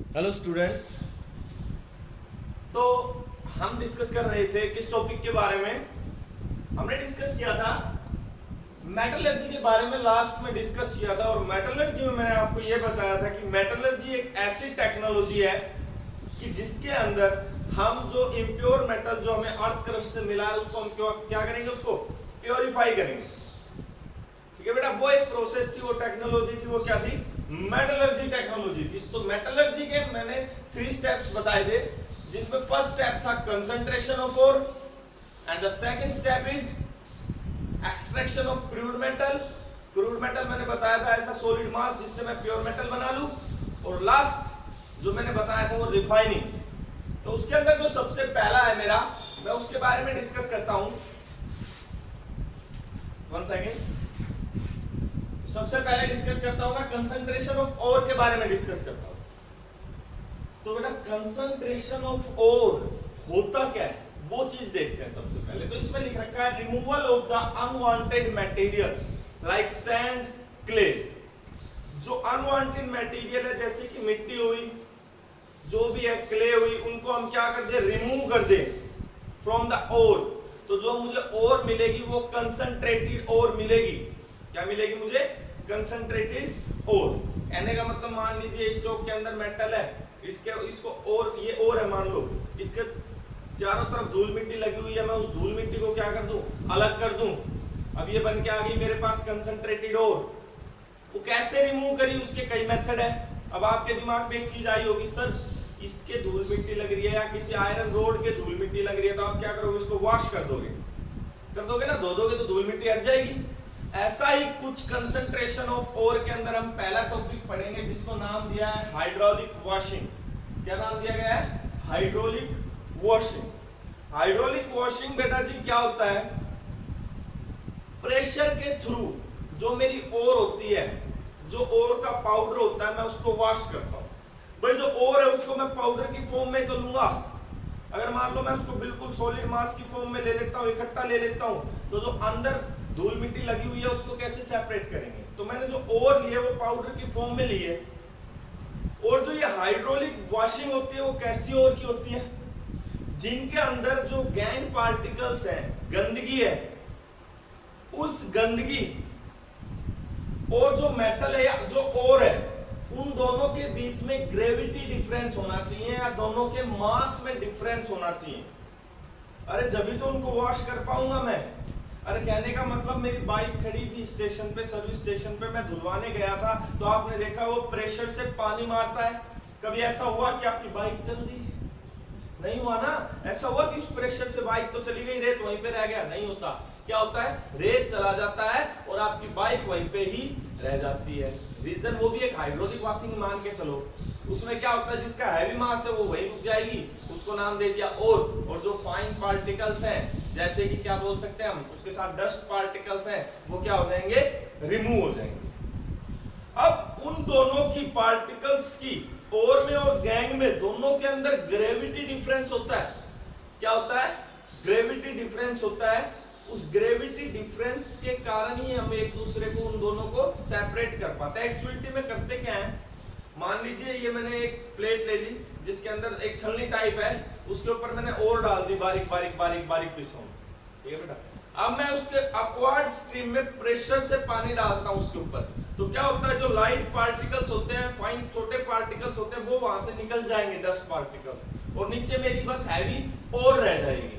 Hello students. तो हम discuss कर रहे थे किस टॉपिक के बारे में? हमने डिस्कस किया था मेटलर्जी के बारे में, लास्ट में डिस्कस किया था। और मेटलर्जी में मैंने आपको यह बताया था कि मेटलर्जी एक ऐसी टेक्नोलॉजी है कि जिसके अंदर हम जो इम्प्योर मेटल जो हमें अर्थ क्रस्ट से मिला है उसको हम क्या करेंगे, उसको प्योरीफाई करेंगे। ठीक है बेटा, वो एक प्रोसेस थी, वो टेक्नोलॉजी थी, वो क्या थी? मेटलर्जी टेक्नोलॉजी थी। तो मेटलर्जी के मैंने 3 स्टेप्स बताए थे, जिसमें फर्स्ट स्टेप था concentration of ore and the second step is extraction of crude metal. Crude metal मैंने बताया था ऐसा सॉलिड मास जिससे मैं प्योर मेटल बना लूं। और लास्ट जो मैंने बताया था वो रिफाइनिंग। तो उसके अंदर जो सबसे पहला है मेरा, मैं उसके बारे में डिस्कस करता हूं। 1 सेकेंड। सबसे पहले डिस्कस करता हूं मैं कंसंट्रेशन ऑफ ओर के बारे में डिस्कस करता हूं। तो बेटा कंसंट्रेशन ऑफ ओर होता क्या है वो चीज देखते हैं सबसे पहले। तो इसमें लिख रखा है removal of the unwanted material like sand, clay. जो अनवांटेड मटेरियल है जैसे कि मिट्टी हुई, जो भी है क्ले हुई, उनको हम क्या कर दे, रिमूव कर दे फ्रॉम द ओर। तो जो मुझे ओर मिलेगी वो कंसंट्रेटेड ओर मिलेगी। क्या मिलेगी मुझे? Concentrated ore. कहने का मतलब मान लीजिए इस चौक के अंदर मेटल है, इसको और ये ओर है मान लो, इसके चारों तरफ धूल मिट्टी लगी हुई है, मैं उस धूल मिट्टी को क्या कर दूं, अलग कर दूं। अब ये बन के आ गई मेरे पास कंसंट्रेटेड ओर। वो कैसे रिमूव करी, उसके कई मेथड है। अब आपके दिमाग में एक चीज आई होगी, सर इसके धूल मिट्टी लग रही है या किसी आयरन रोड के धूल मिट्टी लग रही है, तो आप क्या करोगे, इसको वॉश कर दोगे ना, धो दोगे तो धूल मिट्टी हट जाएगी। ऐसा ही कुछ कंसंट्रेशन ऑफ ओर के अंदर हम पहला टॉपिक पढ़ेंगे जिसको नाम दिया है हाइड्रोलिक वॉशिंग। क्या नाम दिया गया है? Hydraulic washing. हाइड्रोलिक वॉशिंग बेटा जी क्या होता है? प्रेशर के थ्रू जो मेरी ओर होती है, जो ओर का पाउडर होता है, मैं उसको वॉश करता हूं। भाई जो ओर है उसको मैं पाउडर की फॉर्म में तो लूंगा। अगर मान लो मैं उसको बिल्कुल सॉलिड मास की फॉर्म में ले लेता हूं, इकट्ठा ले लेता हूं, तो जो अंदर धूल मिट्टी लगी हुई है उसको कैसे सेपरेट करेंगे? तो मैंने जो ओर ली है वो पाउडर की फॉर्म में ली है। और जो ये हाइड्रोलिक वॉशिंग होती है वो कैसी ओर की होती है? जिनके अंदर जो गैंग पार्टिकल्स हैं, गंदगी है, उस गंदगी और जो मेटल है या जो ओर है, उन दोनों के बीच में ग्रेविटी डिफरेंस होना चाहिए या दोनों के मास में डिफरेंस होना चाहिए। अरे जब भी तो उनको वॉश कर पाऊंगा मैं। अरे कहने का मतलब मेरी बाइक खड़ी थी स्टेशन पे, सर्विस स्टेशन पे, मैं धुलवाने गया था, तो आपने देखा वो प्रेशर से पानी मारता है। कभी ऐसा हुआ कि आपकी बाइक चल रही है? नहीं हुआ ना। ऐसा हुआ कि उस प्रेशर से बाइक तो चली गई, रेत वहीं पे रह गया? नहीं होता। क्या होता है? रेत चला जाता है और आपकी बाइक वहीं पे ही रह जाती है। रीजन वो भी एक हाइड्रोलिक वॉशिंग मान के चलो। उसमें क्या होता है, जिसका हैवी मास है वो वहीं रुक जाएगी, उसको नाम दे दिया ओर। और जो फाइन पार्टिकल्स हैं, जैसे कि क्या बोल सकते हैं हम, उसके साथ डस्ट पार्टिकल्स हैं, वो क्या हो जाएंगे, रिमूव हो जाएंगे। अब उन दोनों की पार्टिकल्स की ओर में और गैंग में दोनों के अंदर ग्रेविटी डिफरेंस होता है। क्या होता है? ग्रेविटी डिफरेंस होता है। उस ग्रेविटी डिफरेंस के कारण ही हम एक दूसरे को, उन दोनों को सेपरेट कर पाते हैं। एक्चुअलिटी में करते क्या है, मान लीजिए ये मैंने एक प्लेट ले ली जिसके अंदर एक छलनी टाइप है, उसके ऊपर मैंने और डाल दी बारीक बारीक बारीक बारीक पीसों। ठीक है बेटा, अब मैं उसके अपवर्ड स्ट्रीम में प्रेशर से पानी डालता हूं उसके ऊपर, तो क्या होता है, जो लाइट पार्टिकल्स होते हैं, फाइन छोटे पार्टिकल्स होते हैं, वो वहां से निकल जाएंगे, डस्ट पार्टिकल्स, और नीचे मेरी बस हैवी और रह जाएगी।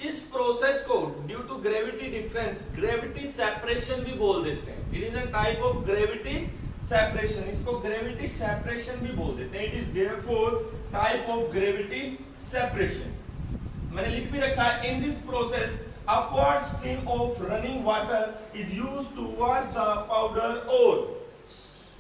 इस प्रोसेस को due to gravity difference gravity separation भी बोल देते हैं। It is a type of gravity separation. इसको ग्रेविटी सेपरेशन भी बोल देते हैं। It is therefore type of gravity separation. मैंने लिख भी रखा है, in this process upward stream of running water is used to wash the powder ore.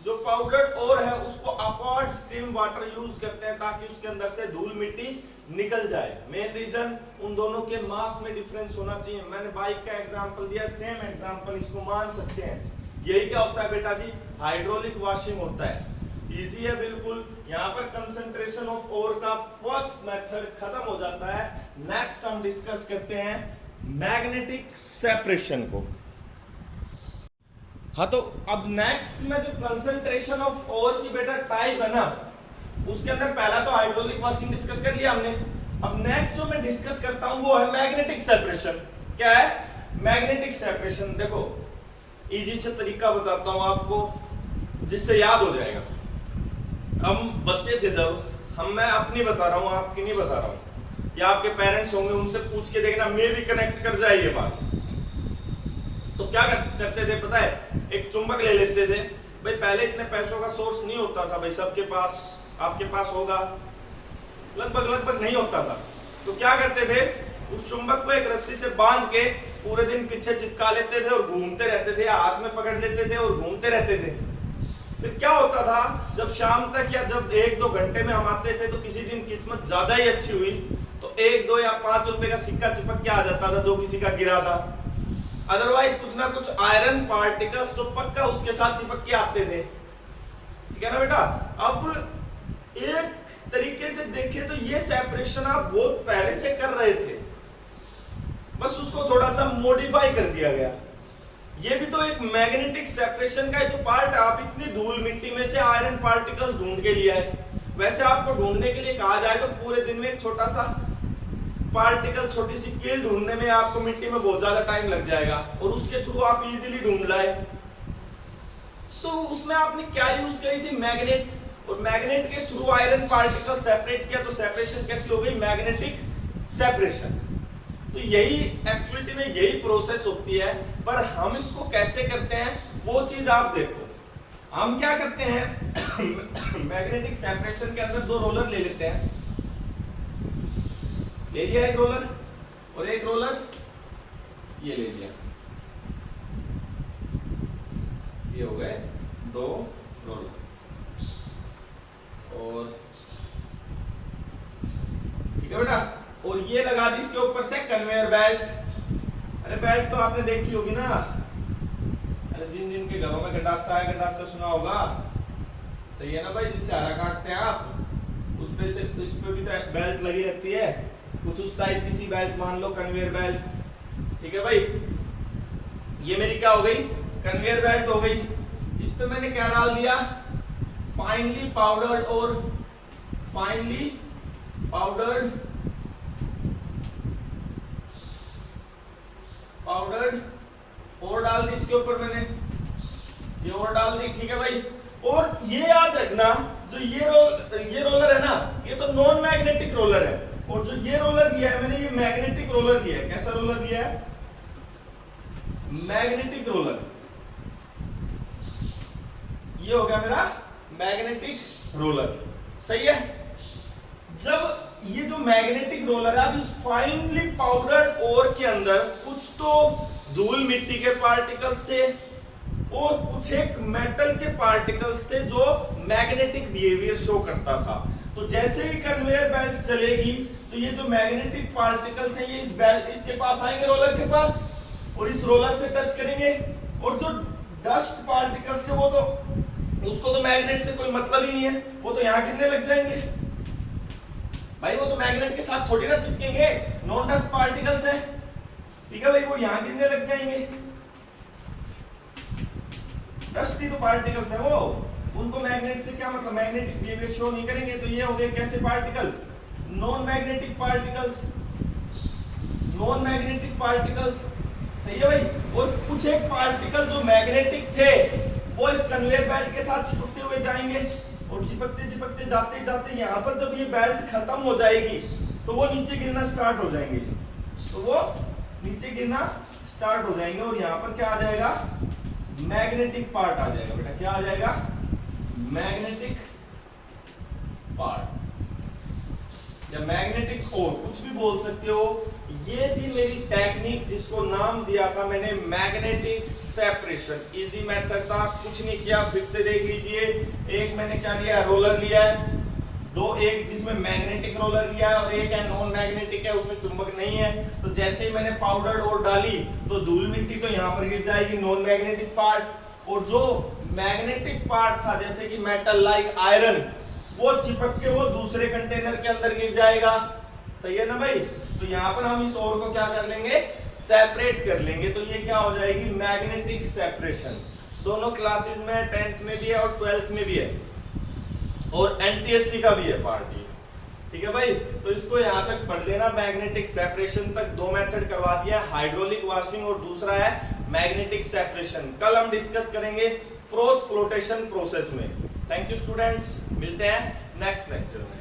जो पाउडर ओर है उसको अपवर्ड स्ट्रीम वाटर यूज करते हैं ताकि उसके अंदर से धूल मिट्टी निकल जाए। मेन रीजन उन दोनों के मास में डिफरेंस होना चाहिए। मैंने बाइक का एग्जांपल दिया, सेम एग्जांपल इसको मान सकते हैं। यही क्या होता है बेटा जी, हाइड्रोलिक वॉशिंग होता है। इजी है बिल्कुल। यहाँ पर कंसंट्रेशन ऑफ ओर का फर्स्ट मेथड खत्म हो जाता है। नेक्स्ट हम डिस्कस करते हैं मैग्नेटिक सेपरेशन को। हाँ, तो अब नेक्स्ट में जो कंसंट्रेशन ऑफ ओर की बेटा टाइप है ना, उसके अंदर पहला तो हाइड्रोलिक वॉशिंग डिस्कस कर लिया हमने। अब नेक्स्ट जो मैं डिस्कस करता हूं वो है मैग्नेटिक सेपरेशन। क्या है? Magnetic separation. देखो इजी से तरीका बताता हूं आपको जिससे याद हो जाएगा। हम बच्चे थे जब, मैं अपनी बता रहा हूं, आपकी नहीं बता रहा हूं, या आपके पेरेंट्स होंगे उनसे पूछ के देखना, मे भी कनेक्ट कर जाए ये बात। तो क्या करते थे पता है? एक चुंबक ले लेते थे भाई। पहले इतने पैसों का सोर्स नहीं होता था भाई सबके पास, आपके पास होगा, लगभग नहीं होता था। तो क्या करते थे? उस चुंबक को एक रस्सी से बांध के पूरे दिन पीछे चिपका लेते थे और घूमते रहते थे, हाथ में पकड़ लेते थे और घूमते रहते थे। फिर क्या होता था, जब शाम तक या जब 1-2 घंटे में हम आते थे तो किसी दिन किस्मत ज्यादा ही अच्छी हुई तो 1-2 या 5 रुपए का सिक्का चिपक के आ जाता था जो किसी का गिरा था। अदरवाइज कुछ ना कुछ आयरन पार्टिकल्स तो पक्का उसके साथ चिपक के आते थे। ठीक है ना बेटा? अब एक तरीके से देखें तो ये सेपरेशन आप बहुत पहले से कर रहे थे, बस उसको थोड़ा सा मॉडिफाई कर दिया गया। ये भी तो एक मैग्नेटिक सेपरेशन का ही तो पार्ट है। आप इतनी धूल मिट्टी में से आयरन पार्टिकल्स ढूंढ के लिया है। वैसे आपको ढूंढने के लिए कहा जाए तो पूरे दिन में एक छोटा सा पार्टिकल, छोटी सी कील ढूंढने में आपको मिट्टी में बहुत ज्यादा टाइम लग जाएगा और उसके थ्रू आप इजीली ढूंढ लाए। तो उसमें आपने क्या यूज करी थी? मैग्नेट। और मैग्नेट के थ्रू आयरन पार्टिकल सेपरेट किया तो सेपरेशन कैसी हो गई? Magnetic separation. तो यही एक्चुअलिटी में यही प्रोसेस होती है, पर हम इसको कैसे करते हैं वो चीज आप देखो। हम क्या करते हैं मैग्नेटिक सेपरेशन के अंदर 2 रोलर ले लेते हैं। ले लिया एक रोलर और एक रोलर ये ले लिया, ये हो गए 2 रोलर। और ठीक है बेटा, और ये लगा दी इसके ऊपर से कन्वेयर बेल्ट। अरे बेल्ट तो आपने देखी होगी ना, अरे जिन के घरों में गंडासा सुना होगा, सही है ना भाई? जिससे हरा काटते हैं आप, उस पे भी तो बेल्ट लगी रहती है, कुछ उस टाइप की सी बेल्ट मान लो, कन्वेयर बेल्ट। ठीक है भाई, ये मेरी क्या हो गई? कन्वेयर बेल्ट हो गई। इस पे मैंने क्या डाल दिया? फाइनली पाउडर्ड और डाल दी इसके ऊपर मैंने, ये और डाल दी। ठीक है भाई, और ये याद रखना जो ये रोलर है ना, ये तो नॉन मैग्नेटिक रोलर है, और जो ये रोलर लिया है मैंने, ये मैग्नेटिक रोलर लिया है। कैसा रोलर लिया है? Magnetic roller. ये हो गया मेरा मैग्नेटिक रोलर। सही है? जब ये जो मैग्नेटिक रोलर है, अब इस फाइनली पाउडर्ड ओर के अंदर कुछ तो धूल मिट्टी के पार्टिकल्स थे और कुछ एक मेटल के पार्टिकल्स थे जो मैग्नेटिक बिहेवियर शो करता था। तो जैसे ही कन्वेयर बेल्ट चलेगी तो ये जो मैग्नेटिक पार्टिकल्स हैं ये इस बेल्ट, इसके पास आएंगे, रोलर के पास, और इस रोलर से टच करेंगे। और जो डस्ट पार्टिकल्स थे वो तो, उसको तो मैग्नेट से कोई मतलब ही नहीं है, वो तो यहाँ गिरने लग जाएंगे भाई। वो तो मैग्नेट के साथ थोड़ी ना चिपकेंगे, नॉन डस्ट पार्टिकल्स है। ठीक है भाई, वो यहाँ गिरने लग जाएंगे। डस्ट ही तो पार्टिकल्स है वो, उनको मैग्नेट से क्या मतलब? मैग्नेटिक बिहेवियर शो नहीं करेंगे। तो ये हो गए कैसे पार्टिकल? Non magnetic particles. सही है भाई। और कुछ एक पार्टिकल जो मैग्नेटिक थे वो इस कन्वेयर बेल्ट के साथ चिपकते हुए जाएंगे, और चिपकते जाते यहाँ पर जब ये बेल्ट खत्म हो जाएगी तो वो नीचे गिरना स्टार्ट हो जाएंगे। और यहाँ पर क्या आ जाएगा? मैग्नेटिक पार्ट आ जाएगा बेटा। क्या आ जाएगा? मैग्नेटिक पार्ट या मैग्नेटिक ओर, कुछ भी बोल सकते हो। ये थी मेरी टेक्निक जिसको नाम दिया था मैंने मैग्नेटिक सेपरेशन। इजी मेथड था, कुछ नहीं किया। फिर से देख लीजिए, एक मैंने क्या लिया? रोलर लिया है, एक जिसमें मैग्नेटिक रोलर लिया है और एक है नॉन मैग्नेटिक है, उसमें चुंबक नहीं है। तो जैसे ही मैंने पाउडर और डाली तो धूल मिट्टी तो यहाँ पर गिर जाएगी, नॉन मैग्नेटिक पार्ट, और जो मैग्नेटिक पार्ट था जैसे कि मेटल लाइक आयरन, वो चिपक के वो दूसरे कंटेनर के अंदर गिर जाएगा। सही है ना भाई? तो यहाँ पर हम इस ओर को क्या कर लेंगे? सेपरेट कर लेंगे। तो ये क्या हो जाएगी? Magnetic separation. दोनों क्लासेस में 10th में भी है और 12th में भी है। और एनटीएससी का भी है पार्ट ये। ठीक है भाई, तो इसको यहां तक पढ़ लेना। मैग्नेटिक सेपरेशन तक 2 मेथड करवा दिया, हाइड्रोलिक वॉशिंग और दूसरा है मैग्नेटिक सेपरेशन। कल हम डिस्कस करेंगे फ्रोथ फ्लोटेशन प्रोसेस में। थैंक यू स्टूडेंट्स, मिलते हैं नेक्स्ट लेक्चर में।